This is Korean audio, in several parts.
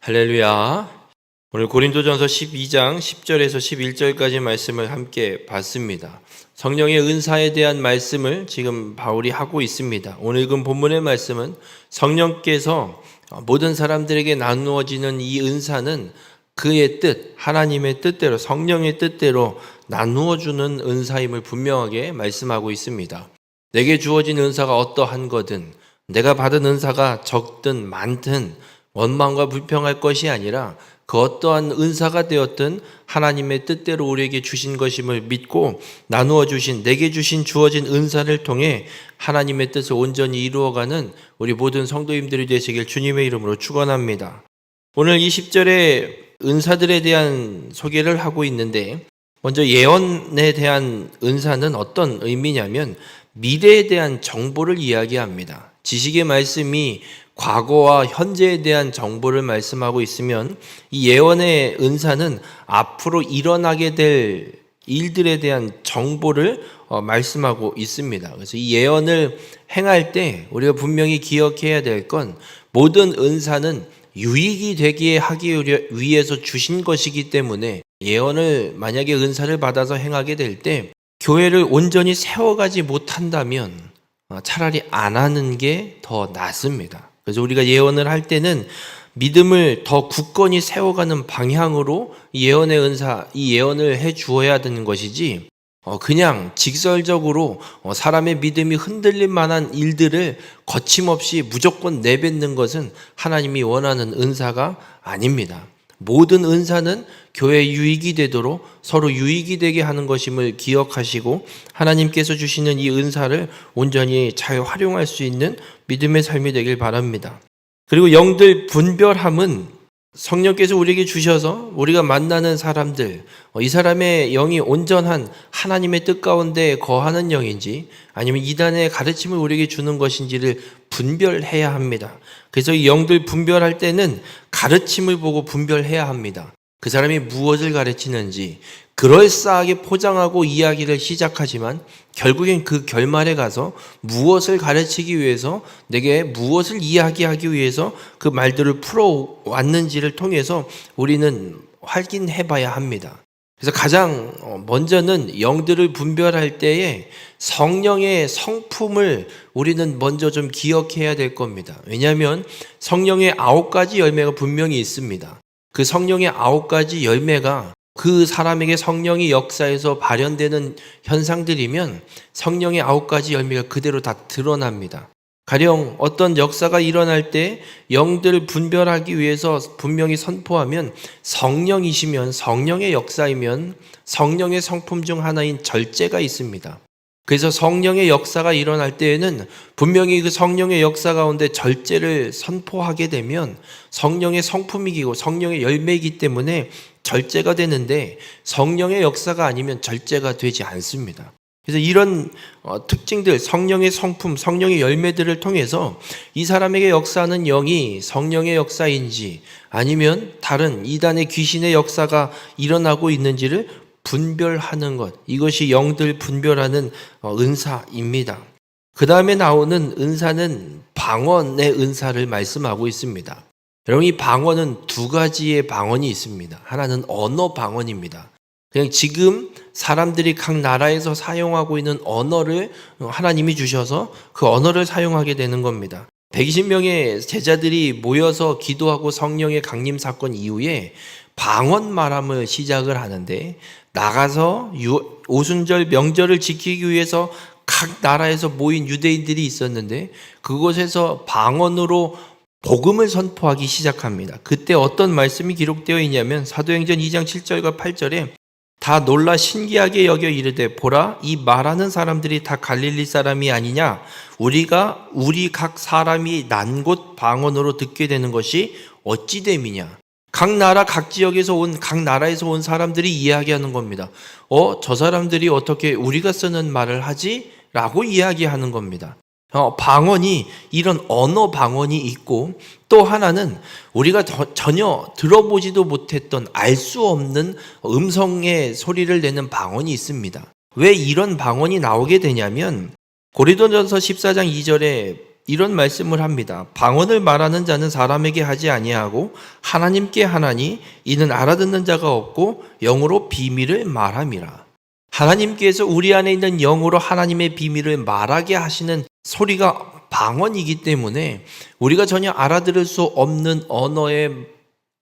할렐루야. 오늘 고린도전서 12장 10절에서 11절까지 말씀을 함께 봤습니다. 성령의 은사에 대한 말씀을 지금 바울이 하고 있습니다. 오늘 읽은 본문의 말씀은 성령께서 모든 사람들에게 나누어지는 이 은사는 그의 뜻, 하나님의 뜻대로, 성령의 뜻대로 나누어주는 은사임을 분명하게 말씀하고 있습니다. 내게 주어진 은사가 어떠한 거든, 내가 받은 은사가 적든 많든 원망과 불평할 것이 아니라 그 어떠한 은사가 되었든 하나님의 뜻대로 우리에게 주신 것임을 믿고 나누어 주신, 내게 주신 주어진 은사를 통해 하나님의 뜻을 온전히 이루어가는 우리 모든 성도님들이 되시길 주님의 이름으로 축원합니다. 오늘 20절에 은사들에 대한 소개를 하고 있는데, 먼저 예언에 대한 은사는 어떤 의미냐면 미래에 대한 정보를 이야기합니다. 지식의 말씀이 과거와 현재에 대한 정보를 말씀하고 있으면 이 예언의 은사는 앞으로 일어나게 될 일들에 대한 정보를 말씀하고 있습니다. 그래서 이 예언을 행할 때 우리가 분명히 기억해야 될 건, 모든 은사는 유익이 되게 하기 위해서 주신 것이기 때문에 예언을 만약에 은사를 받아서 행하게 될 때 교회를 온전히 세워가지 못한다면 차라리 안 하는 게 더 낫습니다. 그래서 우리가 예언을 할 때는 믿음을 더 굳건히 세워가는 방향으로 예언의 은사, 이 예언을 해 주어야 되는 것이지, 그냥 직설적으로 사람의 믿음이 흔들릴 만한 일들을 거침없이 무조건 내뱉는 것은 하나님이 원하는 은사가 아닙니다. 모든 은사는 교회에 유익이 되도록 서로 유익이 되게 하는 것임을 기억하시고 하나님께서 주시는 이 은사를 온전히 잘 활용할 수 있는 믿음의 삶이 되길 바랍니다. 그리고 영들 분별함은 성령께서 우리에게 주셔서 우리가 만나는 사람들, 이 사람의 영이 온전한 하나님의 뜻 가운데 거하는 영인지 아니면 이단의 가르침을 우리에게 주는 것인지를 분별해야 합니다. 그래서 이 영들 분별할 때는 가르침을 보고 분별해야 합니다. 그 사람이 무엇을 가르치는지 그럴싸하게 포장하고 이야기를 시작하지만 결국엔 그 결말에 가서 무엇을 가르치기 위해서, 내게 무엇을 이야기하기 위해서 그 말들을 풀어왔는지를 통해서 우리는 확인해 봐야 합니다. 그래서 가장 먼저는 영들을 분별할 때에 성령의 성품을 우리는 먼저 좀 기억해야 될 겁니다. 왜냐하면 성령의 9가지 열매가 분명히 있습니다. 그 성령의 9가지 열매가 그 사람에게 성령이 역사에서 발현되는 현상들이면 성령의 9가지 열매가 그대로 다 드러납니다. 가령 어떤 역사가 일어날 때 영들을 분별하기 위해서 분명히 선포하면 성령이시면, 성령의 역사이면 성령의 성품 중 하나인 절제가 있습니다. 그래서 성령의 역사가 일어날 때에는 분명히 그 성령의 역사 가운데 절제를 선포하게 되면 성령의 성품이고 성령의 열매이기 때문에 절제가 되는데, 성령의 역사가 아니면 절제가 되지 않습니다. 그래서 이런 특징들, 성령의 성품, 성령의 열매들을 통해서 이 사람에게 역사하는 영이 성령의 역사인지 아니면 다른 이단의 귀신의 역사가 일어나고 있는지를 분별하는 것, 이것이 영들 분별하는 은사입니다. 그 다음에 나오는 은사는 방언의 은사를 말씀하고 있습니다. 여러분, 이 방언은 2가지의 방언이 있습니다. 하나는 언어 방언입니다. 그냥 지금 사람들이 각 나라에서 사용하고 있는 언어를 하나님이 주셔서 그 언어를 사용하게 되는 겁니다. 120명의 제자들이 모여서 기도하고 성령의 강림 사건 이후에 방언 말함을 시작을 하는데, 나가서 오순절 명절을 지키기 위해서 각 나라에서 모인 유대인들이 있었는데 그곳에서 방언으로 복음을 선포하기 시작합니다. 그때 어떤 말씀이 기록되어 있냐면 사도행전 2장 7절과 8절에 다 놀라 신기하게 여겨 이르되, 보라, 이 말하는 사람들이 다 갈릴리 사람이 아니냐? 우리 각 사람이 난 곳 방언으로 듣게 되는 것이 어찌 됨이냐? 각 나라 각 지역에서 온, 각 나라에서 온 사람들이 이야기하는 겁니다. 저 사람들이 어떻게 우리가 쓰는 말을 하지? 라고 이야기하는 겁니다. 방언이, 이런 언어 방언이 있고, 또 하나는 우리가 전혀 들어보지도 못했던, 알 수 없는 음성의 소리를 내는 방언이 있습니다. 왜 이런 방언이 나오게 되냐면 고린도전서 14장 2절에 이런 말씀을 합니다. 방언을 말하는 자는 사람에게 하지 아니하고 하나님께 하나니 이는 알아듣는 자가 없고 영으로 비밀을 말함이라. 하나님께서 우리 안에 있는 영으로 하나님의 비밀을 말하게 하시는 소리가 방언이기 때문에 우리가 전혀 알아들을 수 없는 언어의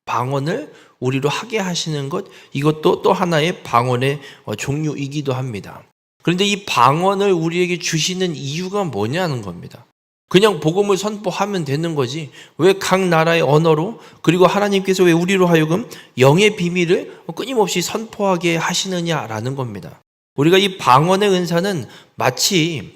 방언을 우리로 하게 하시는 것, 이것도 또 하나의 방언의 종류이기도 합니다. 그런데 이 방언을 우리에게 주시는 이유가 뭐냐는 겁니다. 그냥 복음을 선포하면 되는 거지 왜 각 나라의 언어로, 그리고 하나님께서 왜 우리로 하여금 영의 비밀을 끊임없이 선포하게 하시느냐라는 겁니다. 우리가 이 방언의 은사는 마치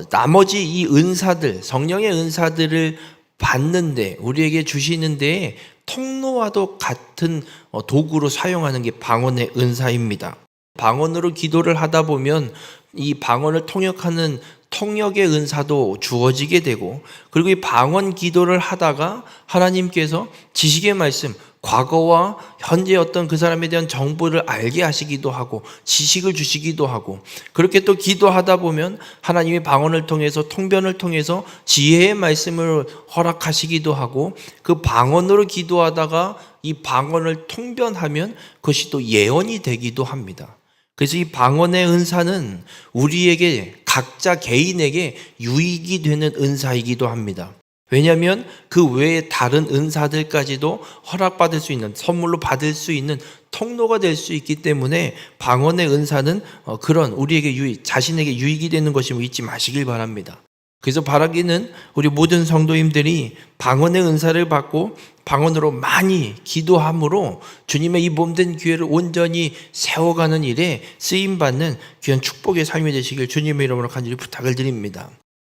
나머지 이 은사들, 성령의 은사들을 받는데, 우리에게 주시는데 통로와도 같은 도구로 사용하는 게 방언의 은사입니다. 방언으로 기도를 하다 보면 이 방언을 통역하는 통역의 은사도 주어지게 되고, 그리고 이 방언 기도를 하다가 하나님께서 지식의 말씀, 과거와 현재 어떤 그 사람에 대한 정보를 알게 하시기도 하고 지식을 주시기도 하고, 그렇게 또 기도하다 보면 하나님이 방언을 통해서, 통변을 통해서 지혜의 말씀을 허락하시기도 하고, 그 방언으로 기도하다가 이 방언을 통변하면 그것이 또 예언이 되기도 합니다. 그래서 이 방언의 은사는 우리에게, 각자 개인에게 유익이 되는 은사이기도 합니다. 왜냐하면 그 외에 다른 은사들까지도 허락받을 수 있는, 선물로 받을 수 있는 통로가 될 수 있기 때문에 방언의 은사는 그런 우리에게 유익, 자신에게 유익이 되는 것임을 잊지 마시길 바랍니다. 그래서 바라기는 우리 모든 성도님들이 방언의 은사를 받고 방언으로 많이 기도함으로 주님의 이 몸된 교회를 온전히 세워가는 일에 쓰임받는 귀한 축복의 삶이 되시길 주님의 이름으로 간절히 부탁을 드립니다.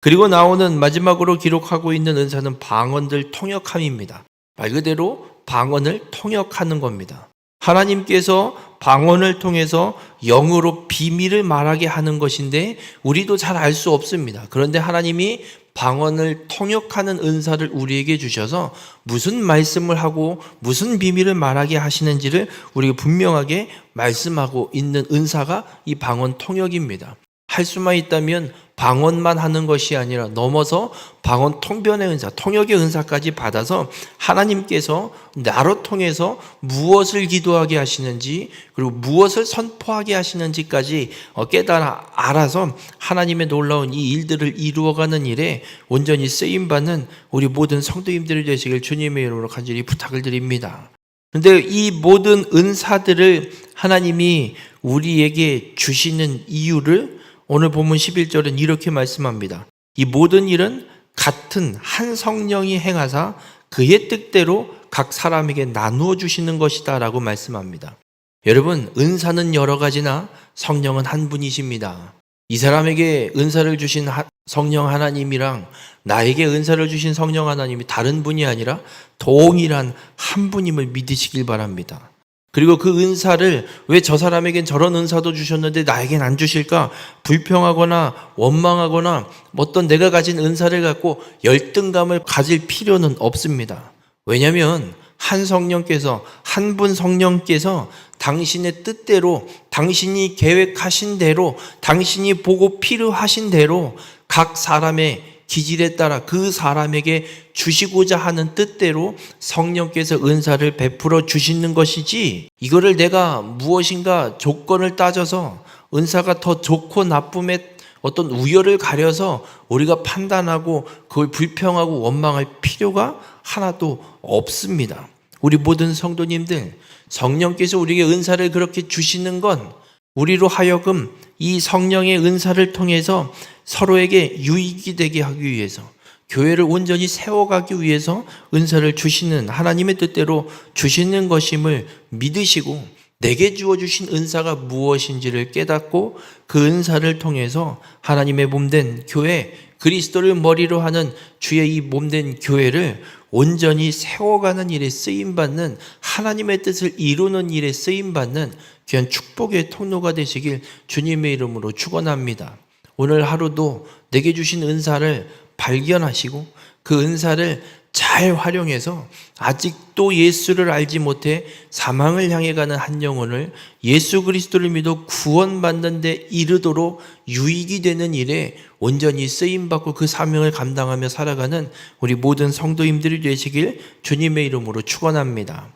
그리고 나오는, 마지막으로 기록하고 있는 은사는 방언들 통역함입니다. 말 그대로 방언을 통역하는 겁니다. 하나님께서 방언을 통해서 영으로 비밀을 말하게 하는 것인데 우리도 잘 알 수 없습니다. 그런데 하나님이 방언을 통역하는 은사를 우리에게 주셔서 무슨 말씀을 하고 무슨 비밀을 말하게 하시는지를 우리가 분명하게 말씀하고 있는 은사가 이 방언 통역입니다. 할 수만 있다면 방언만 하는 것이 아니라 넘어서 방언 통변의 은사, 통역의 은사까지 받아서 하나님께서 나로 통해서 무엇을 기도하게 하시는지, 그리고 무엇을 선포하게 하시는지까지 깨달아 알아서 하나님의 놀라운 이 일들을 이루어가는 일에 온전히 쓰임받는 우리 모든 성도님들이 되시길 주님의 이름으로 간절히 부탁을 드립니다. 그런데 이 모든 은사들을 하나님이 우리에게 주시는 이유를 오늘 본문 11절은 이렇게 말씀합니다. 이 모든 일은 같은 한 성령이 행하사 그의 뜻대로 각 사람에게 나누어 주시는 것이다 라고 말씀합니다. 여러분, 은사는 여러 가지나 성령은 한 분이십니다. 이 사람에게 은사를 주신 성령 하나님이랑 나에게 은사를 주신 성령 하나님이 다른 분이 아니라 동일한 한 분임을 믿으시길 바랍니다. 그리고 그 은사를 왜 저 사람에겐 저런 은사도 주셨는데 나에겐 안 주실까? 불평하거나 원망하거나 어떤 내가 가진 은사를 갖고 열등감을 가질 필요는 없습니다. 왜냐하면 한 성령께서, 한 분 성령께서 당신의 뜻대로, 당신이 계획하신 대로, 당신이 보고 필요하신 대로 각 사람의 기질에 따라 그 사람에게 주시고자 하는 뜻대로 성령께서 은사를 베풀어 주시는 것이지, 이거를 내가 무엇인가 조건을 따져서 은사가 더 좋고 나쁨의 어떤 우열을 가려서 우리가 판단하고 그걸 불평하고 원망할 필요가 하나도 없습니다. 우리 모든 성도님들, 성령께서 우리에게 은사를 그렇게 주시는 건 우리로 하여금 이 성령의 은사를 통해서 서로에게 유익이 되게 하기 위해서, 교회를 온전히 세워가기 위해서 은사를 주시는, 하나님의 뜻대로 주시는 것임을 믿으시고 내게 주어주신 은사가 무엇인지를 깨닫고 그 은사를 통해서 하나님의 몸된 교회, 그리스도를 머리로 하는 주의 이 몸된 교회를 온전히 세워가는 일에 쓰임받는, 하나님의 뜻을 이루는 일에 쓰임받는 귀한 축복의 통로가 되시길 주님의 이름으로 축원합니다. 오늘 하루도 내게 주신 은사를 발견하시고 그 은사를 잘 활용해서 아직도 예수를 알지 못해 사망을 향해 가는 한 영혼을 예수 그리스도를 믿어 구원받는 데 이르도록 유익이 되는 일에 온전히 쓰임받고 그 사명을 감당하며 살아가는 우리 모든 성도님들이 되시길 주님의 이름으로 축원합니다.